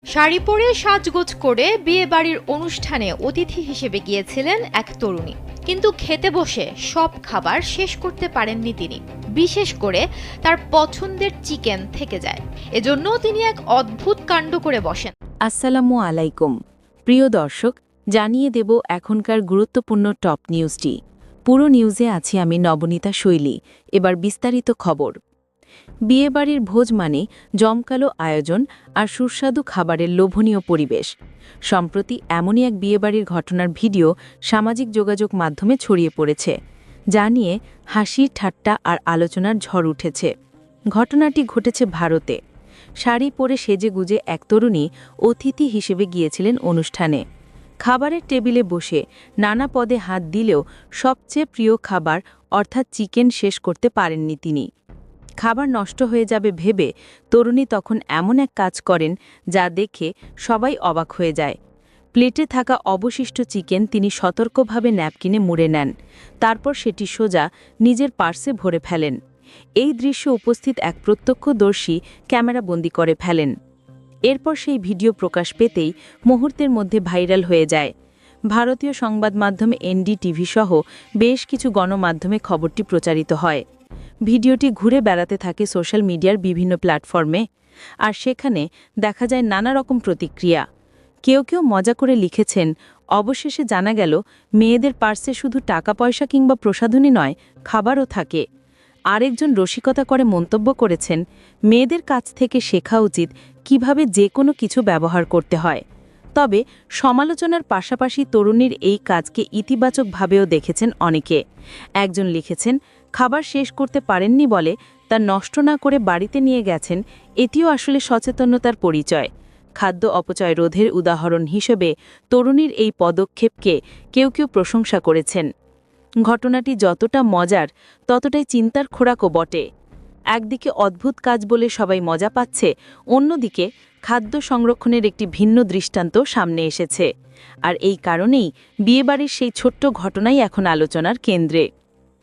শাড়ি পরে সাজগোজ করে বিয়ে বাড়ির অনুষ্ঠানে অতিথি হিসেবে গিয়েছিলেন এক তরুণী, কিন্তু খেতে বসে সব খাবার শেষ করতে পারেননি তিনি। বিশেষ করে তার পছন্দের চিকেন থেকে যায়, এজন্য তিনি এক অদ্ভুত কাণ্ড করে বসেন। আসসালামু আলাইকুম প্রিয় দর্শক, জানিয়ে দেব এখনকার গুরুত্বপূর্ণ টপ নিউজটি। পুরো নিউজে আছি আমি নবনীতা শৈলী। এবার বিস্তারিত খবর। বিয়েবাড়ির ভোজ মানে জমকালো আয়োজন আর সুস্বাদু খাবারের লোভনীয় পরিবেশ। সম্প্রতি এমনই এক বিয়েবাড়ির ঘটনার ভিডিও সামাজিক যোগাযোগ মাধ্যমে ছড়িয়ে পড়েছে, যা নিয়ে হাসি ঠাট্টা আর আলোচনার ঝড় উঠেছে। ঘটনাটি ঘটেছে ভারতে। শাড়ি পরে সেজেগুজে এক তরুণী অতিথি হিসেবে গিয়েছিলেন অনুষ্ঠানে। খাবারের টেবিলে বসে নানা পদে হাত দিলেও সবচেয়ে প্রিয় খাবার অর্থাৎ চিকেন শেষ করতে পারেননি তিনি। খাবার নষ্ট হয়ে যাবে ভেবে তরুণী তখন এমন এক কাজ করেন যা দেখে সবাই অবাক হয়ে যায়। প্লেটে থাকা অবশিষ্ট চিকেন তিনি সতর্কভাবে ন্যাপকিনে মুড়ে নেন, তারপর সেটি সোজা নিজের পার্সে ভরে ফেলেন। এই দৃশ্য উপস্থিত এক প্রত্যক্ষদর্শী ক্যামেরাবন্দি করে ফেলেন। এরপর সেই ভিডিও প্রকাশ পেতেই মুহূর্তের মধ্যে ভাইরাল হয়ে যায়। ভারতীয় সংবাদ মাধ্যমে এনডিটিভি সহ বেশ কিছু গণমাধ্যমে খবরটি প্রচারিত হয়। ভিডিওটি ঘুরে বেড়াতে থাকে সোশ্যাল মিডিয়ার বিভিন্ন প্ল্যাটফর্মে, আর সেখানে দেখা যায় নানা রকম প্রতিক্রিয়া। কেউ কেউ মজা করে লিখেছেন, অবশেষে জানা গেল মেয়েদের পার্সে শুধু টাকা পয়সা কিংবা প্রসাধনী নয়, খাবারও থাকে। আরেকজন রসিকতা করে মন্তব্য করেছেন, মেয়েদের কাছ থেকে শেখা উচিত কিভাবে যে কোনো কিছু ব্যবহার করতে হয়। তবে সমালোচনার পাশাপাশি তরুণীর এই কাজকে ইতিবাচকভাবেও দেখেছেন অনেকে। একজন লিখেছেন, খাবার শেষ করতে পারেননি বলে তা নষ্ট না করে বাড়িতে নিয়ে গেছেন, এটিও আসলে সচেতনতার পরিচয়। খাদ্য অপচয় রোধের উদাহরণ হিসেবে তরুণীর এই পদক্ষেপকে কেউ কেউ প্রশংসা করেছেন। ঘটনাটি যতটা মজার ততটাই চিন্তার খোরাকও বটে। একদিকে অদ্ভুত কাজ বলে সবাই মজা পাচ্ছে, অন্যদিকে খাদ্য সংরক্ষণের একটি ভিন্ন দৃষ্টান্ত সামনে এসেছে। আর এই কারণেই বিয়েবাড়ির সেই ছোট্ট ঘটনাই এখন আলোচনার কেন্দ্রে।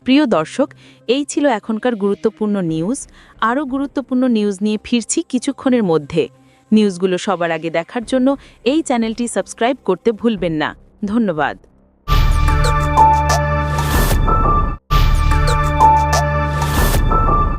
প্রিয় দর্শক, এই ছিল এখনকার গুরুত্বপূর্ণ নিউজ। আরও গুরুত্বপূর্ণ নিউজ নিয়ে ফিরছি কিছুক্ষণের মধ্যে। নিউজগুলো সবার আগে দেখার জন্য এই চ্যানেলটি সাবস্ক্রাইব করতে ভুলবেন না। ধন্যবাদ।